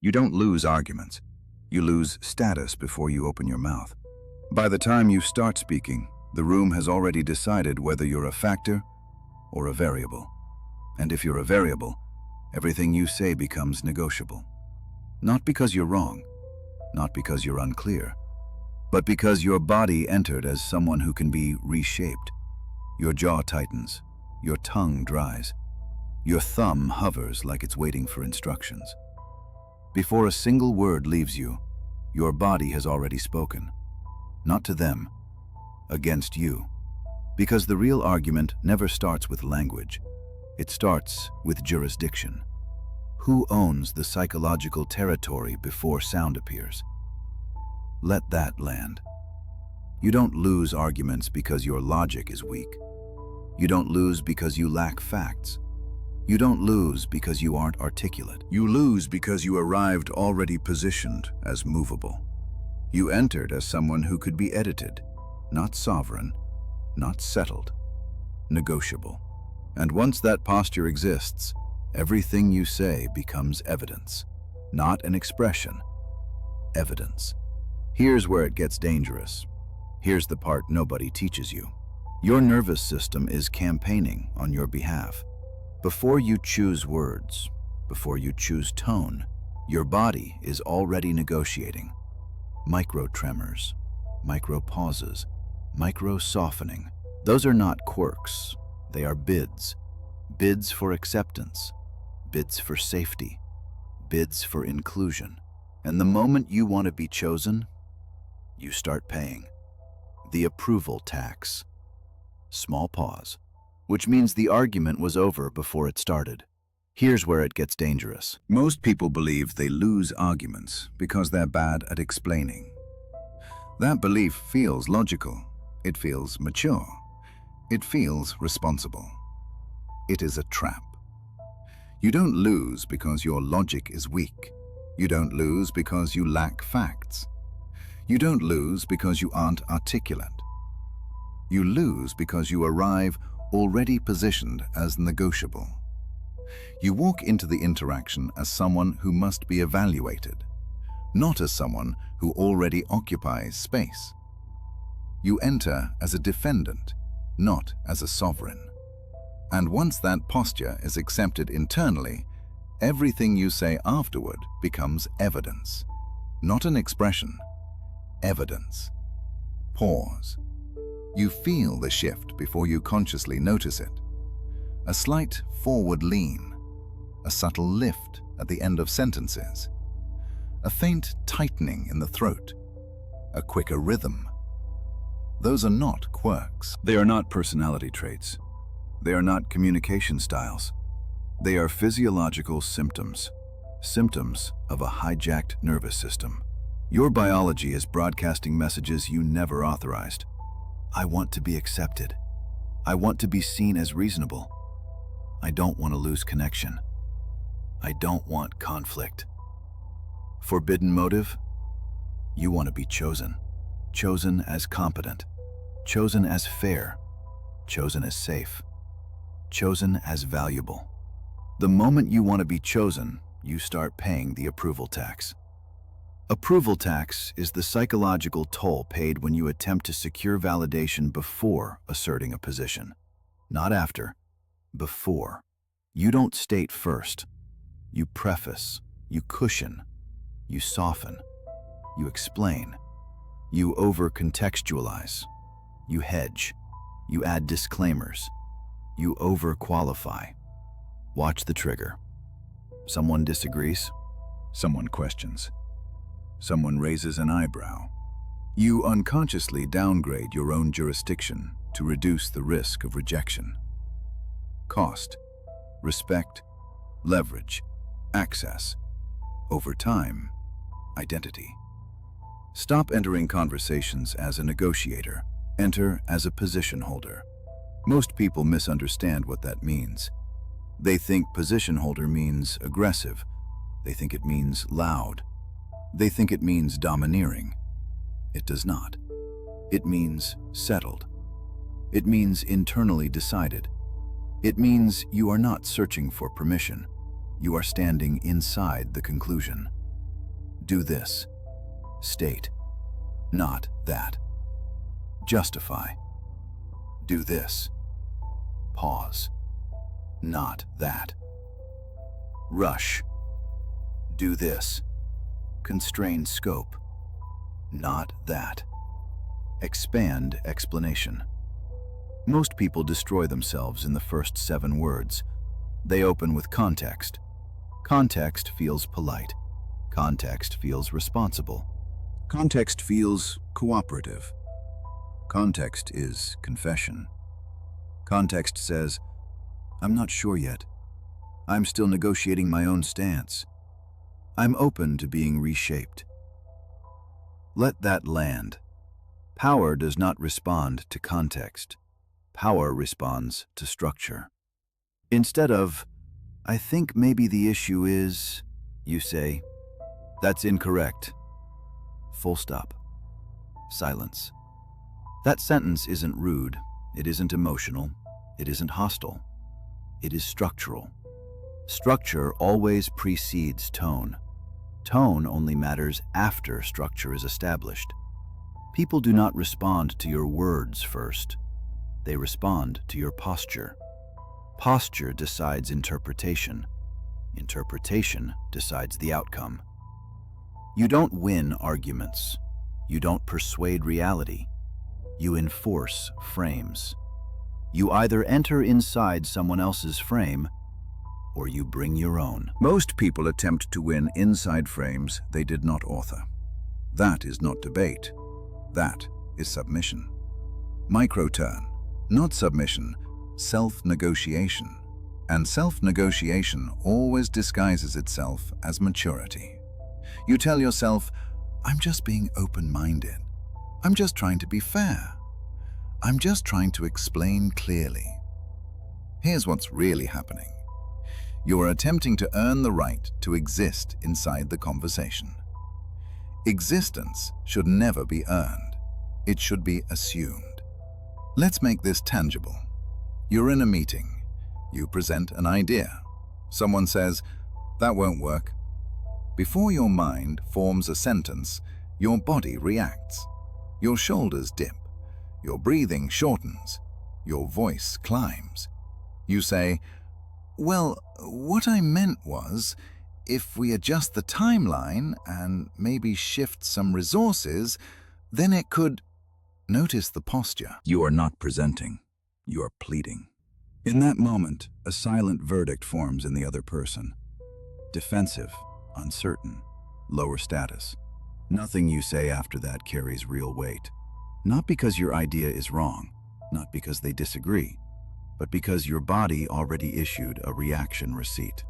You don't lose arguments. You lose status before you open your mouth. By the time you start speaking, the room has already decided whether you're a factor or a variable. And if you're a variable, everything you say becomes negotiable. Not because you're wrong, not because you're unclear, but because your body entered as someone who can be reshaped. Your jaw tightens, your tongue dries, your thumb hovers like it's waiting for instructions. Before a single word leaves you, your body has already spoken. Not to them, against you. Because the real argument never starts with language. It starts with jurisdiction. Who owns the psychological territory before sound appears? Let that land. You don't lose arguments because your logic is weak. You don't lose because you lack facts. You don't lose because you aren't articulate. You lose because you arrived already positioned as movable. You entered as someone who could be edited, not sovereign, not settled, negotiable. And once that posture exists, everything you say becomes evidence, not an expression, evidence. Here's where it gets dangerous. Here's the part nobody teaches you. Your nervous system is campaigning on your behalf. Before you choose words, before you choose tone, your body is already negotiating. Micro tremors, micro pauses, micro softening. Those are not quirks. They are bids. Bids for acceptance, bids for safety, bids for inclusion. And the moment you want to be chosen, you start paying. The approval tax. Small pause, which means the argument was over before it started. Here's where it gets dangerous. Most people believe they lose arguments because they're bad at explaining. That belief feels logical. It feels mature. It feels responsible. It is a trap. You don't lose because your logic is weak. You don't lose because you lack facts. You don't lose because you aren't articulate. You lose because you arrive already positioned as negotiable. You walk into the interaction as someone who must be evaluated, not as someone who already occupies space. You enter as a defendant, not as a sovereign. And once that posture is accepted internally, everything you say afterward becomes evidence. Not an expression, evidence. Pause. You feel the shift before you consciously notice it. A slight forward lean, a subtle lift at the end of sentences, a faint tightening in the throat, a quicker rhythm. Those are not quirks. They are not personality traits. They are not communication styles. They are physiological symptoms, symptoms of a hijacked nervous system. Your biology is broadcasting messages you never authorized. I want to be accepted. I want to be seen as reasonable. I don't want to lose connection. I don't want conflict. Forbidden motive? You want to be chosen. Chosen as competent. Chosen as fair. Chosen as safe. Chosen as valuable. The moment you want to be chosen, you start paying the approval tax. Approval tax is the psychological toll paid when you attempt to secure validation before asserting a position. Not after, before. You don't state first. You preface, you cushion, you soften, you explain, you over-contextualize, you hedge, you add disclaimers, you over-qualify. Watch the trigger. Someone disagrees, someone questions. Someone raises an eyebrow. You unconsciously downgrade your own jurisdiction to reduce the risk of rejection. Cost, respect, leverage, access, over time, identity. Stop entering conversations as a negotiator. Enter as a position holder. Most people misunderstand what that means. They think position holder means aggressive. They think it means loud. They think it means domineering. It does not. It means settled. It means internally decided. It means you are not searching for permission. You are standing inside the conclusion. Do this. State. Not that. Justify. Do this. Pause. Not that. Rush. Do this. Constrain scope. Not that. Expand explanation. Most people destroy themselves in the first 7 words. They open with context. Context feels polite. Context feels responsible. Context feels cooperative. Context is confession. Context says, I'm not sure yet. I'm still negotiating my own stance. I'm open to being reshaped. Let that land. Power does not respond to context. Power responds to structure. Instead of, I think maybe the issue is, you say, that's incorrect. Full stop. Silence. That sentence isn't rude, it isn't emotional, it isn't hostile. It is structural. Structure always precedes tone. Tone only matters after structure is established. People do not respond to your words first. They respond to your posture. Posture decides interpretation. Interpretation decides the outcome. You don't win arguments. You don't persuade reality. You enforce frames. You either enter inside someone else's frame, or you bring your own. Most people attempt to win inside frames they did not author. That is not debate. That is submission. Micro-turn, not submission, self-negotiation. And self-negotiation always disguises itself as maturity. You tell yourself, I'm just being open-minded. I'm just trying to be fair. I'm just trying to explain clearly. Here's what's really happening. You're attempting to earn the right to exist inside the conversation. Existence should never be earned. It should be assumed. Let's make this tangible. You're in a meeting. You present an idea. Someone says, that won't work. Before your mind forms a sentence, your body reacts. Your shoulders dip. Your breathing shortens. Your voice climbs. You say, well, what I meant was, if we adjust the timeline and maybe shift some resources, then it could... Notice the posture. You are not presenting. You are pleading. In that moment, a silent verdict forms in the other person. Defensive, uncertain, lower status. Nothing you say after that carries real weight. Not because your idea is wrong, not because they disagree, but because your body already issued a reaction receipt.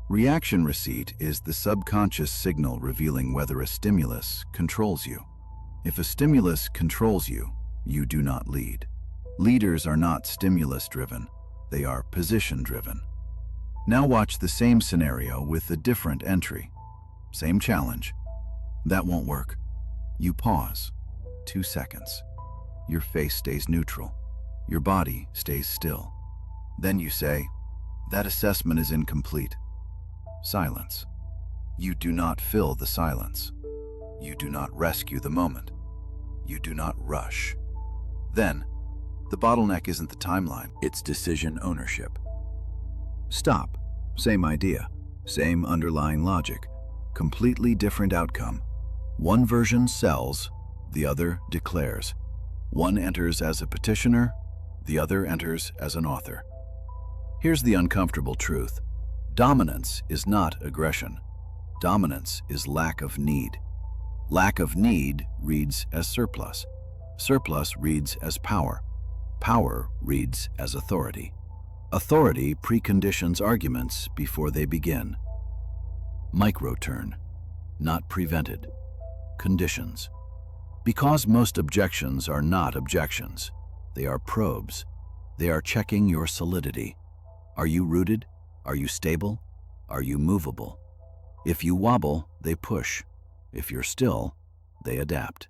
Reaction receipt is the subconscious signal revealing whether a stimulus controls you. If a stimulus controls you, you do not lead. Leaders are not stimulus-driven, they are position-driven. Now watch the same scenario with a different entry. Same challenge. That won't work. You pause. 2 seconds. Your face stays neutral. Your body stays still. Then you say, that assessment is incomplete. Silence. You do not fill the silence. You do not rescue the moment. You do not rush. Then, the bottleneck isn't the timeline, it's decision ownership. Stop. Same idea, same underlying logic, completely different outcome. One version sells, the other declares. One enters as a petitioner, the other enters as an author. Here's the uncomfortable truth. Dominance is not aggression. Dominance is lack of need. Lack of need reads as surplus. Surplus reads as power. Power reads as authority. Authority preconditions arguments before they begin. Micro-turn, not prevented. Conditions. Because most objections are not objections. They are probes. They are checking your solidity. Are you rooted? Are you stable? Are you movable? If you wobble, they push. If you're still, they adapt.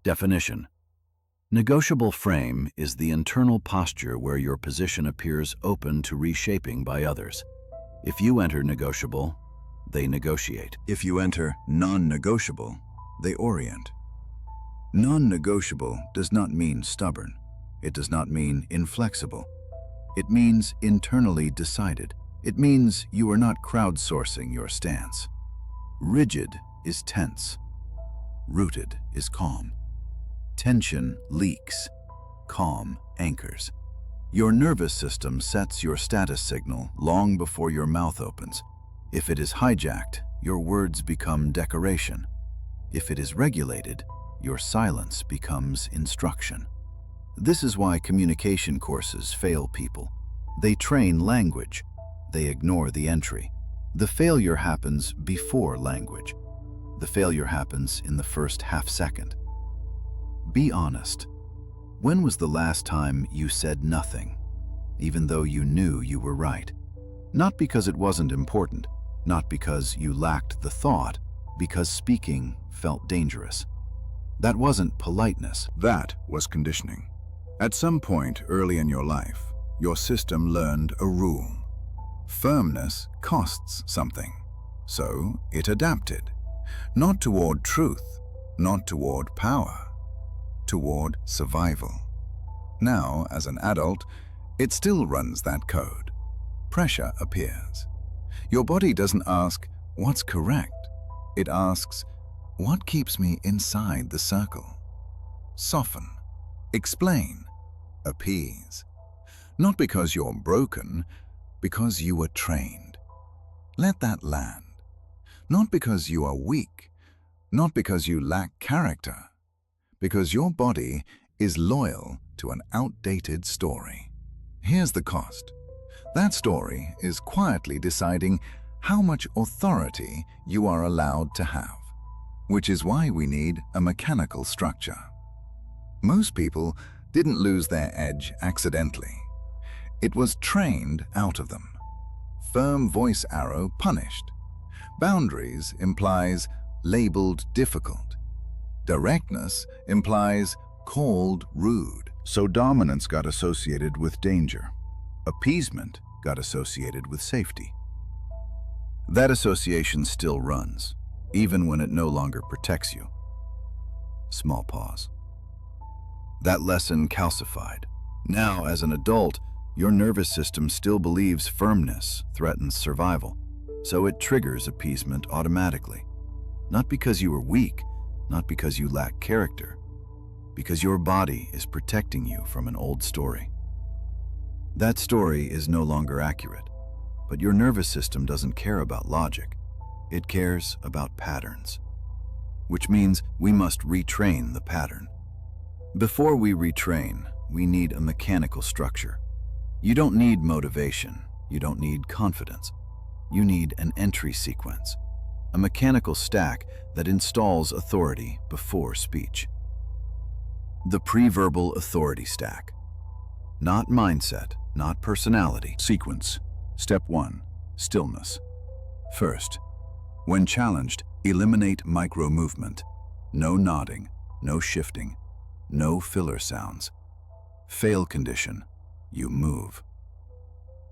Definition. Negotiable frame is the internal posture where your position appears open to reshaping by others. If you enter negotiable, they negotiate. If you enter non-negotiable, they orient. Non-negotiable does not mean stubborn. It does not mean inflexible. It means internally decided. It means you are not crowdsourcing your stance. Rigid is tense. Rooted is calm. Tension leaks. Calm anchors. Your nervous system sets your status signal long before your mouth opens. If it is hijacked, your words become decoration. If it is regulated, your silence becomes instruction. This is why communication courses fail people. They train language. They ignore the entry. The failure happens before language. The failure happens in the first half second. Be honest. When was the last time you said nothing, even though you knew you were right? Not because it wasn't important, not because you lacked the thought, because speaking felt dangerous. That wasn't politeness. That was conditioning. At some point early in your life, your system learned a rule. Firmness costs something, so it adapted. Not toward truth, not toward power, toward survival. Now, as an adult, it still runs that code. Pressure appears. Your body doesn't ask, what's correct? It asks, what keeps me inside the circle? Soften, explain, appease. Not because you're broken, because you were trained. Let that land. Not because you are weak, not because you lack character, because your body is loyal to an outdated story. Here's the cost. That story is quietly deciding how much authority you are allowed to have, which is why we need a mechanical structure. Most people didn't lose their edge accidentally. It was trained out of them. Firm voice arrow punished. Boundaries implies labeled difficult. Directness implies called rude. So dominance got associated with danger. Appeasement got associated with safety. That association still runs, even when it no longer protects you. Small pause. That lesson calcified. Now, as an adult, your nervous system still believes firmness threatens survival, so it triggers appeasement automatically. Not because you are weak, not because you lack character, because your body is protecting you from an old story. That story is no longer accurate, but your nervous system doesn't care about logic. It cares about patterns, which means we must retrain the pattern. Before we retrain, we need a mechanical structure. You don't need motivation. You don't need confidence. You need an entry sequence, a mechanical stack that installs authority before speech. The pre-verbal authority stack. Not mindset, not personality. Sequence. Step 1. Stillness. First, when challenged, eliminate micro-movement. No nodding, no shifting, no filler sounds. Fail condition. You move.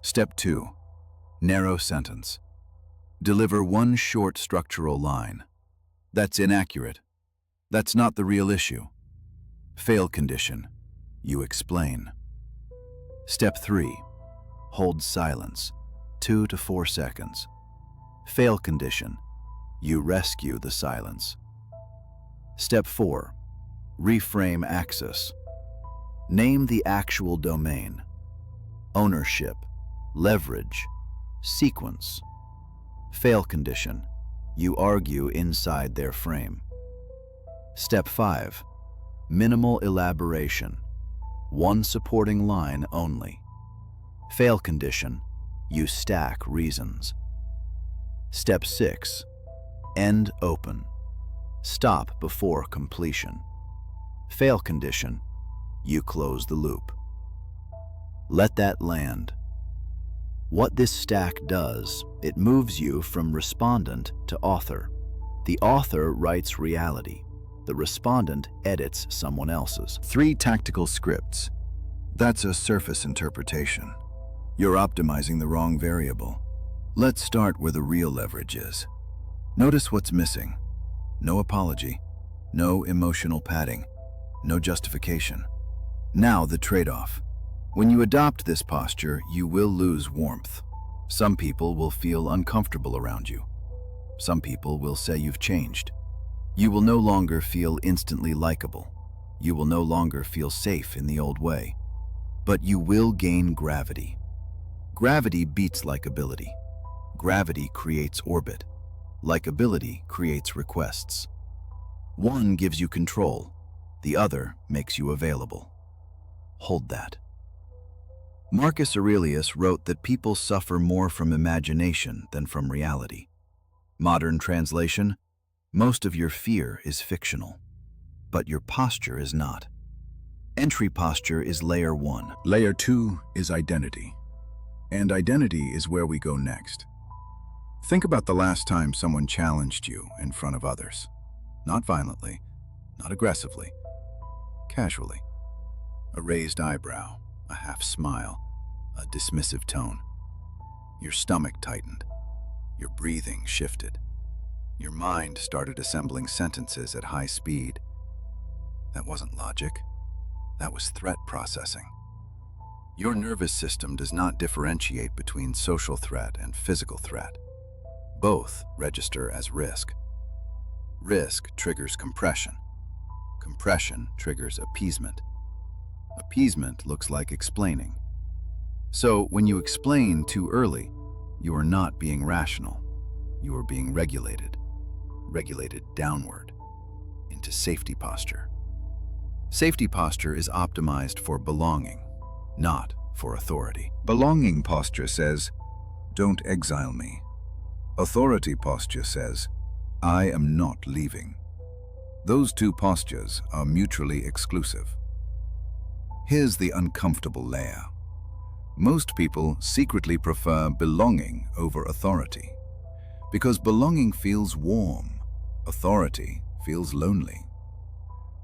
Step 2. Narrow sentence. Deliver one short structural line. That's inaccurate. That's not the real issue. Fail condition. You explain. Step 3. Hold silence. 2 to 4 seconds. Fail condition. You rescue the silence. Step 4. Reframe axis. Name the actual domain. Ownership, leverage, sequence. Fail condition. You argue inside their frame. Step 5. Minimal elaboration. One supporting line only. Fail condition. You stack reasons. Step 6. End open. Stop before completion. Fail condition. You close the loop. Let that land. What this stack does, it moves you from respondent to author. The author writes reality. The respondent edits someone else's. 3 tactical scripts. That's a surface interpretation. You're optimizing the wrong variable. Let's start where the real leverage is. Notice what's missing. No apology, no emotional padding, no justification. Now the trade-off. When you adopt this posture, you will lose warmth. Some people will feel uncomfortable around you. Some people will say you've changed. You will no longer feel instantly likable. You will no longer feel safe in the old way. But you will gain gravity. Gravity beats likability. Gravity creates orbit. Likability creates requests. One gives you control. The other makes you available. Hold that. Marcus Aurelius wrote that people suffer more from imagination than from reality. Modern translation: most of your fear is fictional, but your posture is not. Entry posture is layer 1. Layer 2 is identity. And identity is where we go next. Think about the last time someone challenged you in front of others. Not violently, not aggressively, casually. A raised eyebrow, a half smile, a dismissive tone. Your stomach tightened. Your breathing shifted. Your mind started assembling sentences at high speed. That wasn't logic. That was threat processing. Your nervous system does not differentiate between social threat and physical threat. Both register as risk. Risk triggers compression. Compression triggers appeasement. Appeasement looks like explaining. So when you explain too early, you are not being rational. You are being regulated. Regulated downward into safety posture. Safety posture is optimized for belonging, not for authority. Belonging posture says, "Don't exile me." Authority posture says, "I am not leaving." Those two postures are mutually exclusive. Here's the uncomfortable layer. Most people secretly prefer belonging over authority, because belonging feels warm, authority feels lonely.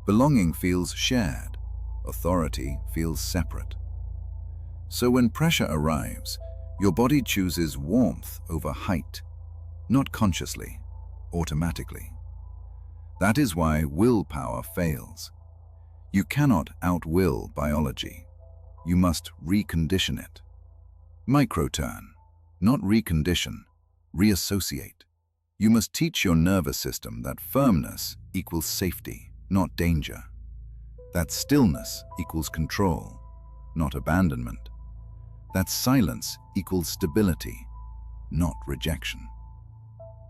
Belonging feels shared, authority feels separate. So when pressure arrives, your body chooses warmth over height, not consciously, automatically. That is why willpower fails. You cannot outwill biology. You must recondition it. Microturn, not recondition, reassociate. You must teach your nervous system that firmness equals safety, not danger. That stillness equals control, not abandonment. That silence equals stability, not rejection.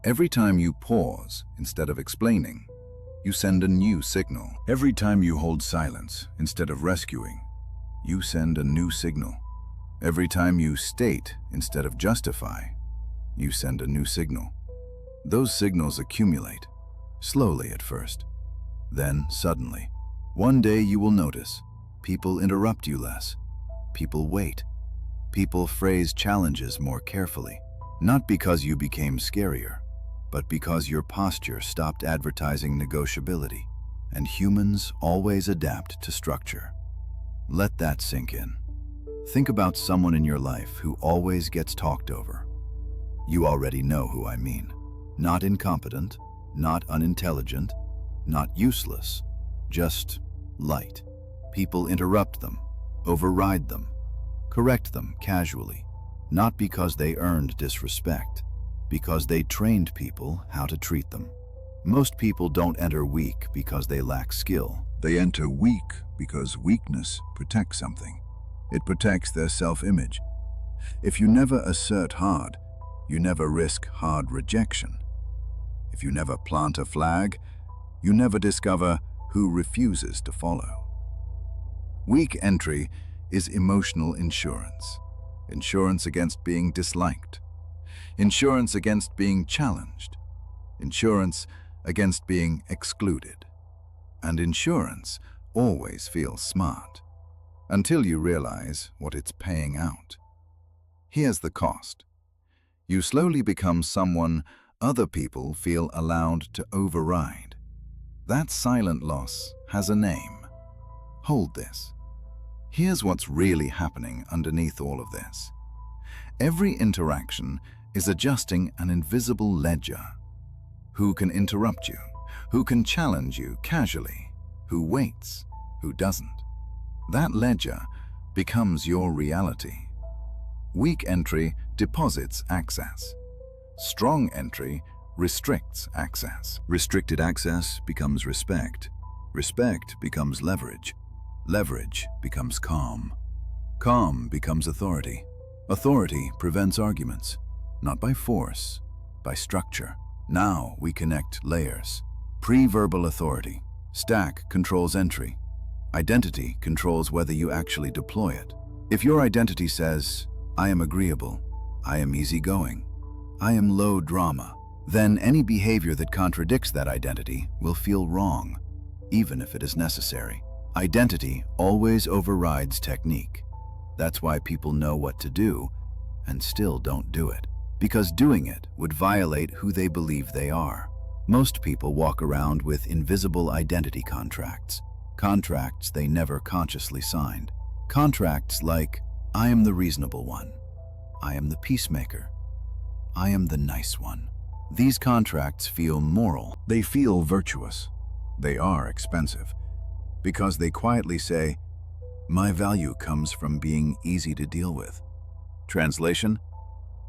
Every time you pause instead of explaining, you send a new signal. Every time you hold silence instead of rescuing, you send a new signal. Every time you state instead of justify, you send a new signal. Those signals accumulate, slowly at first. Then, suddenly, one day you will notice people interrupt you less. People wait. People phrase challenges more carefully, not because you became scarier, but because your posture stopped advertising negotiability, and humans always adapt to structure. Let that sink in. Think about someone in your life who always gets talked over. You already know who I mean. Not incompetent, not unintelligent, not useless, just light. People interrupt them, override them, correct them casually, not because they earned disrespect, because they trained people how to treat them. Most people don't enter weak because they lack skill. They enter weak because weakness protects something. It protects their self-image. If you never assert hard, you never risk hard rejection. If you never plant a flag, you never discover who refuses to follow. Weak entry is emotional insurance. Insurance against being disliked. Insurance against being challenged. Insurance against being excluded. And insurance always feels smart, until you realize what it's paying out. Here's the cost. You slowly become someone other people feel allowed to override. That silent loss has a name. Hold this. Here's what's really happening underneath all of this. Every interaction, is adjusting an invisible ledger. Who can interrupt you? Who can challenge you casually? Who waits? Who doesn't? That ledger becomes your reality. Weak entry deposits access. Strong entry restricts access. Restricted access becomes respect. Respect becomes leverage. Leverage becomes calm. Calm becomes authority. Authority prevents arguments, not by force, by structure. Now we connect layers. Pre-verbal authority. Stack controls entry. Identity controls whether you actually deploy it. If your identity says, I am agreeable, I am easygoing, I am low drama, then any behavior that contradicts that identity will feel wrong, even if it is necessary. Identity always overrides technique. That's why people know what to do and still don't do it, because doing it would violate who they believe they are. Most people walk around with invisible identity contracts, contracts they never consciously signed. Contracts like, I am the reasonable one, I am the peacemaker, I am the nice one. These contracts feel moral. They feel virtuous. They are expensive, because they quietly say, my value comes from being easy to deal with. Translation,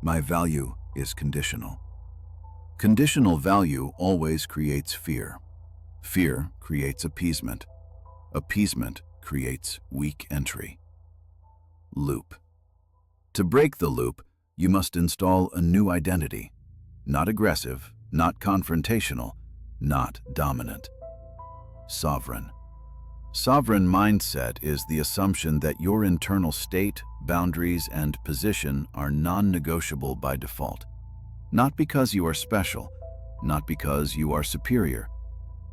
my value is conditional. Conditional value always creates fear. Fear creates appeasement. Appeasement creates weak entry. Loop. To break the loop, you must install a new identity. Not aggressive, not confrontational, not dominant. Sovereign. Sovereign mindset is the assumption that your internal state, boundaries, and position are non-negotiable by default. Not because you are special, not because you are superior,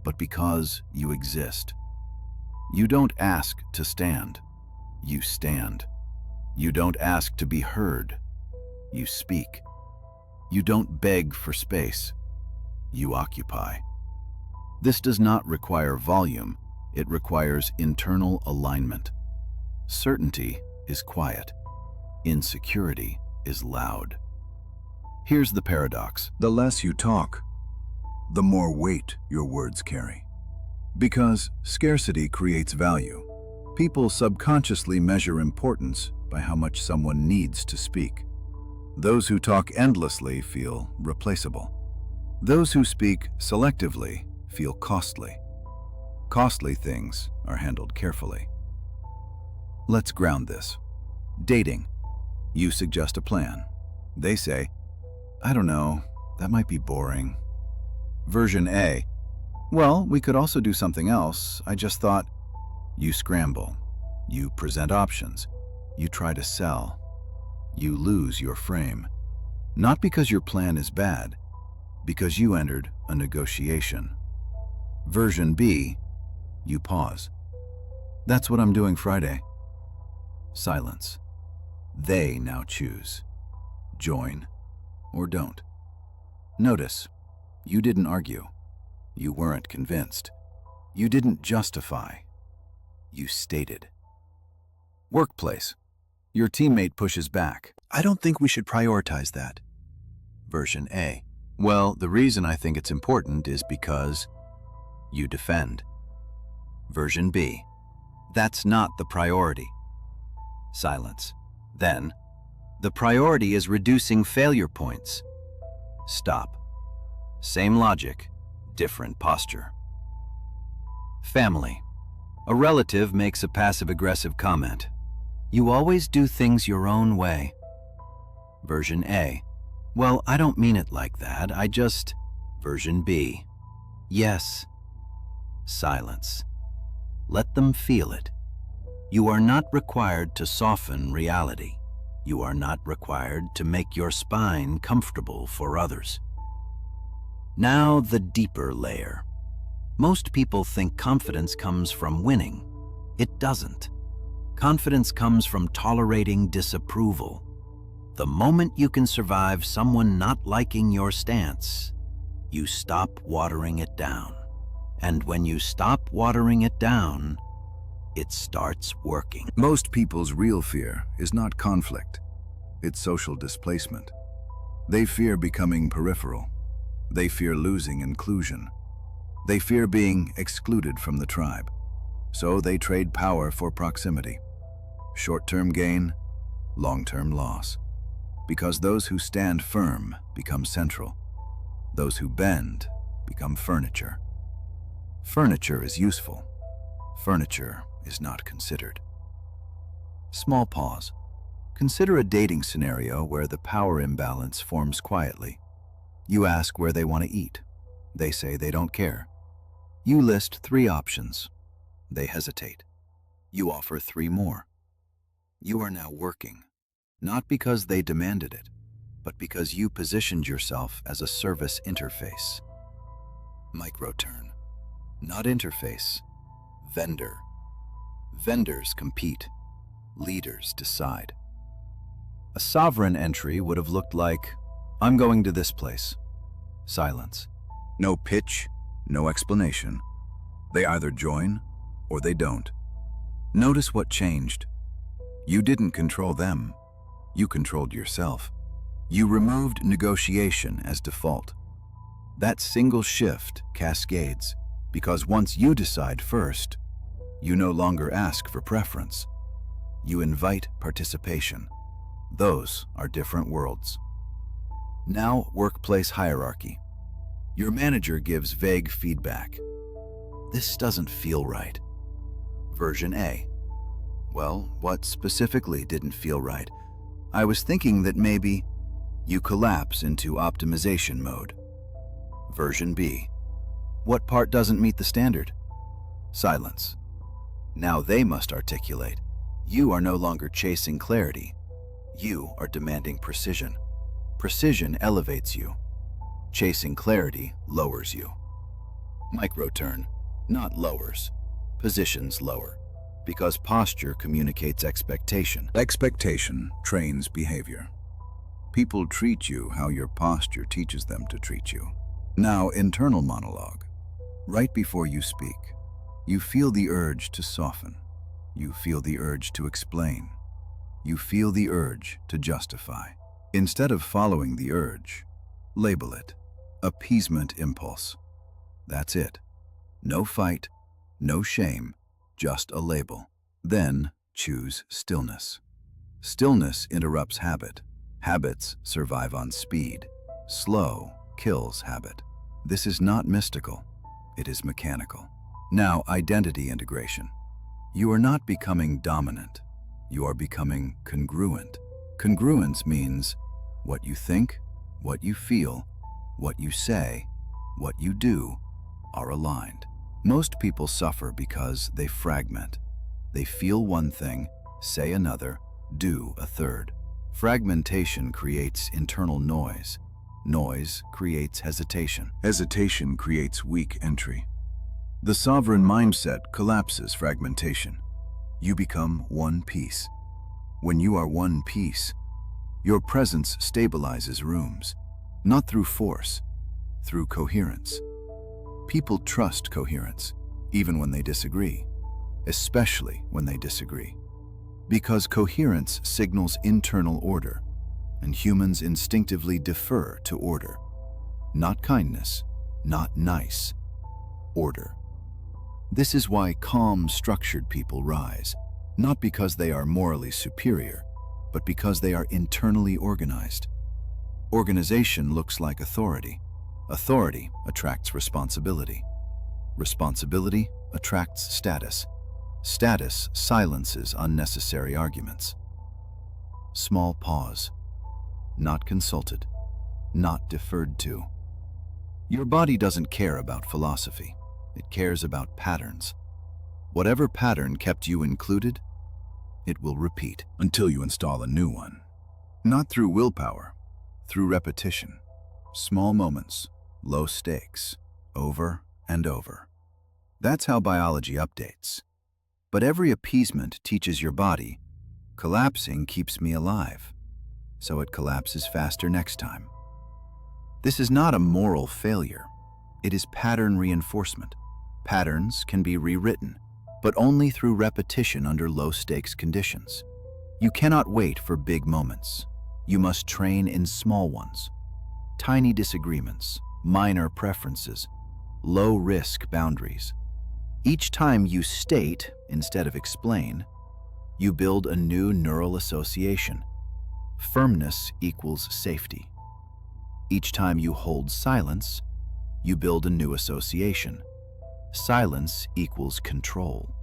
but because you exist. You don't ask to stand, you stand. You don't ask to be heard, you speak. You don't beg for space, you occupy. This does not require volume, it requires internal alignment. Certainty is quiet, insecurity is loud. Here's the paradox. The less you talk, the more weight your words carry. Because scarcity creates value. People subconsciously measure importance by how much someone needs to speak. Those who talk endlessly feel replaceable. Those who speak selectively feel costly. Costly things are handled carefully. Let's ground this. Dating. You suggest a plan. They say, I don't know, that might be boring. Version A. Well, we could also do something else. I just thought. You scramble. You present options. You try to sell. You lose your frame. Not because your plan is bad, because you entered a negotiation. Version B. You pause. That's what I'm doing Friday. Silence. They now choose. Join or don't. Notice, you didn't argue. You weren't convinced. You didn't justify. You stated. Workplace. Your teammate pushes back. I don't think we should prioritize that. Version A. Well, the reason I think it's important is because you defend. Version B. That's not the priority. Silence. Then, the priority is reducing failure points. Stop. Same logic, different posture. Family. A relative makes a passive-aggressive comment. You always do things your own way. Version A. Well, I don't mean it like that, I just... Version B. Yes. Silence. Let them feel it. You are not required to soften reality. You are not required to make your spine comfortable for others. Now the deeper layer. Most people think confidence comes from winning. It doesn't. Confidence comes from tolerating disapproval. The moment you can survive someone not liking your stance, you stop watering it down. And when you stop watering it down, it starts working. Most people's real fear is not conflict, it's social displacement. They fear becoming peripheral. They fear losing inclusion. They fear being excluded from the tribe. So they trade power for proximity. Short-term gain, long-term loss. Because those who stand firm become central. Those who bend become furniture. Furniture is useful. Furniture is not considered. Small pause. Consider a dating scenario where the power imbalance forms quietly. You ask where they want to eat. They say they don't care. You list 3 options. They hesitate. You offer 3 more. You are now working, not because they demanded it, but because you positioned yourself as a service interface. Microturn. Not interface. Vendor. Vendors compete. Leaders decide. A sovereign entry would have looked like, I'm going to this place. Silence. No pitch, no explanation. They either join or they don't. Notice what changed. You didn't control them. You controlled yourself. You removed negotiation as default. That single shift cascades, because once you decide first, you no longer ask for preference. You invite participation. Those are different worlds. Now, workplace hierarchy. Your manager gives vague feedback. This doesn't feel right. Version A. Well, what specifically didn't feel right? I was thinking that maybe you collapse into optimization mode. Version B. What part doesn't meet the standard? Silence. Now they must articulate. You are no longer chasing clarity. You are demanding precision. Precision elevates you. Chasing clarity lowers you. Microturn, not lowers. Positions lower. Because posture communicates expectation. Expectation trains behavior. People treat you how your posture teaches them to treat you. Now, internal monologue. Right before you speak, you feel the urge to soften. You feel the urge to explain. You feel the urge to justify. Instead of following the urge, label it. Appeasement impulse. That's it. No fight, no shame, just a label. Then choose stillness. Stillness interrupts habit. Habits survive on speed. Slow kills habit. This is not mystical. It is mechanical. Now, identity integration. You are not becoming dominant. You are becoming congruent. Congruence means what you think, what you feel, what you say, what you do are aligned. Most people suffer because they fragment. They feel one thing, say another, do a third. Fragmentation creates internal noise. Noise creates hesitation. Hesitation creates weak entry. The sovereign mindset collapses fragmentation. You become one piece. When you are one piece, your presence stabilizes rooms, not through force, through coherence. People trust coherence, even when they disagree, especially when they disagree. Because coherence signals internal order, and humans instinctively defer to order. Not kindness, not nice, order. This is why calm, structured people rise, not because they are morally superior, but because they are internally organized. Organization looks like authority. Authority attracts responsibility. Responsibility attracts status. Status silences unnecessary arguments. Small pause. Not consulted. Not deferred to. Your body doesn't care about philosophy. It cares about patterns. Whatever pattern kept you included, it will repeat Until you install a new one. not through willpower, through repetition. Small moments, low stakes, over and over. That's how biology updates. But every appeasement teaches your body, collapsing keeps me alive, so it collapses faster next time. This is not a moral failure. It is pattern reinforcement. Patterns can be rewritten, but only through repetition under low-stakes conditions. You cannot wait for big moments. You must train in small ones. tiny disagreements, minor preferences, low-risk boundaries. Each time you state instead of explain, you build a new neural association. Firmness equals safety. Each time you hold silence, you build a new association. Silence equals control.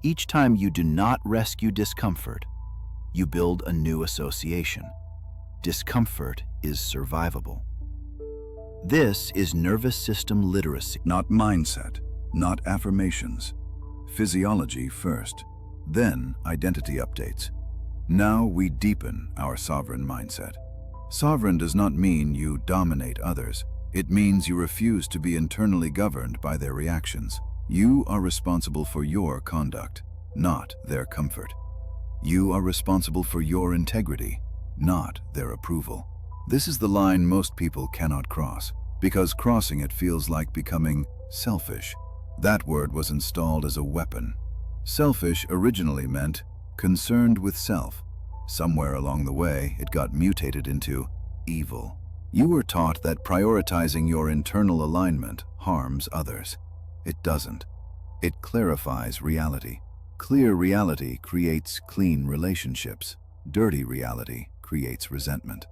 Each time you do not rescue discomfort, you build a new association. Discomfort is survivable. This is nervous system literacy. Not mindset, not affirmations. Physiology first, then identity updates. Now we deepen our sovereign mindset. Sovereign does not mean you dominate others. It means you refuse to be internally governed by their reactions. You are responsible for your conduct, not their comfort. You are responsible for your integrity, not their approval. This is the line most people cannot cross, because crossing it feels like becoming selfish. That word was installed as a weapon. Selfish originally meant concerned with self. Somewhere along the way, it got mutated into evil. You were taught that prioritizing your internal alignment harms others. It doesn't. It clarifies reality. Clear reality creates clean relationships. Dirty reality creates resentment.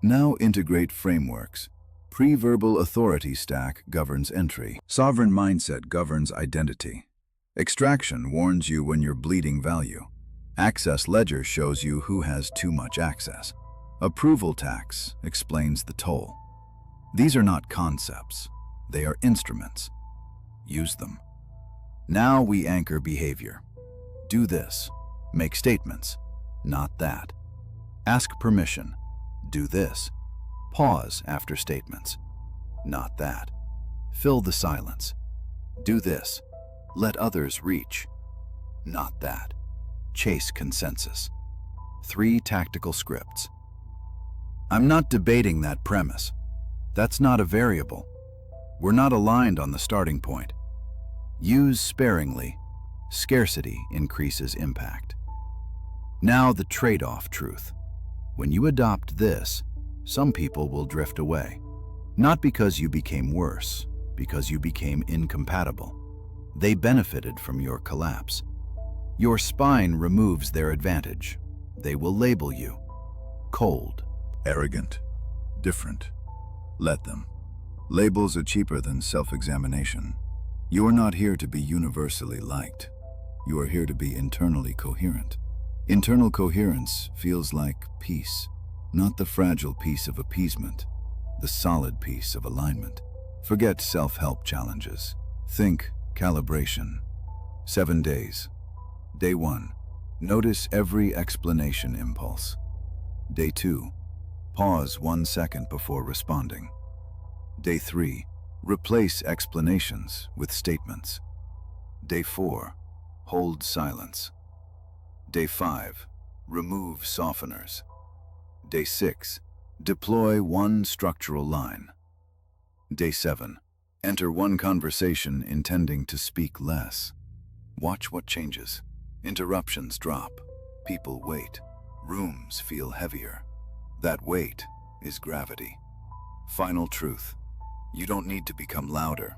Now integrate frameworks. Pre-verbal authority stack governs entry. Sovereign mindset governs identity. Extraction warns you when you're bleeding value. Access ledger shows you who has too much access. Approval tax explains the toll. These are not concepts. They are instruments. Use them. Now we anchor behavior. Do this. Make statements. Not that. Ask permission. Do this. Pause after statements. Not that. Fill the silence. Do this. Let others reach. Not that. Chase consensus. 3 tactical scripts. I'm not debating that premise. That's not a variable. We're not aligned on the starting point. Use sparingly. Scarcity increases impact. Now the trade-off truth. When you adopt this, some people will drift away. Not because you became worse, because you became incompatible. They benefited from your collapse. Your spine removes their advantage. They will label you cold, Arrogant, different. Let them. Labels are cheaper than self-examination. You are not here to be universally liked. You are here to be internally coherent. Internal coherence feels like peace, not the fragile peace of appeasement, the solid peace of alignment. Forget self-help challenges. Think calibration. 7 days. Day 1. Notice every explanation impulse. Day 2. Pause 1 second before responding. Day 3. Replace explanations with statements. Day 4. Hold silence. Day 5. Remove softeners. Day 6. Deploy 1 structural line. Day 7. Enter 1 conversation intending to speak less. Watch what changes. Interruptions drop. People wait. Rooms feel heavier. That weight is gravity. Final truth. You don't need to become louder.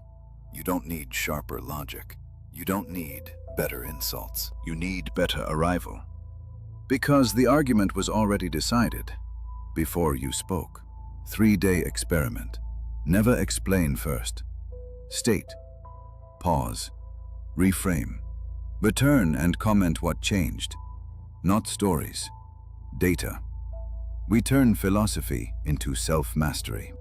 You don't need sharper logic. You don't need better insults. You need better arrival. Because the argument was already decided before you spoke. 3-day experiment. Never explain first. State. Pause. Reframe. Return and comment what changed. Not stories. Data. We turn philosophy into self-mastery.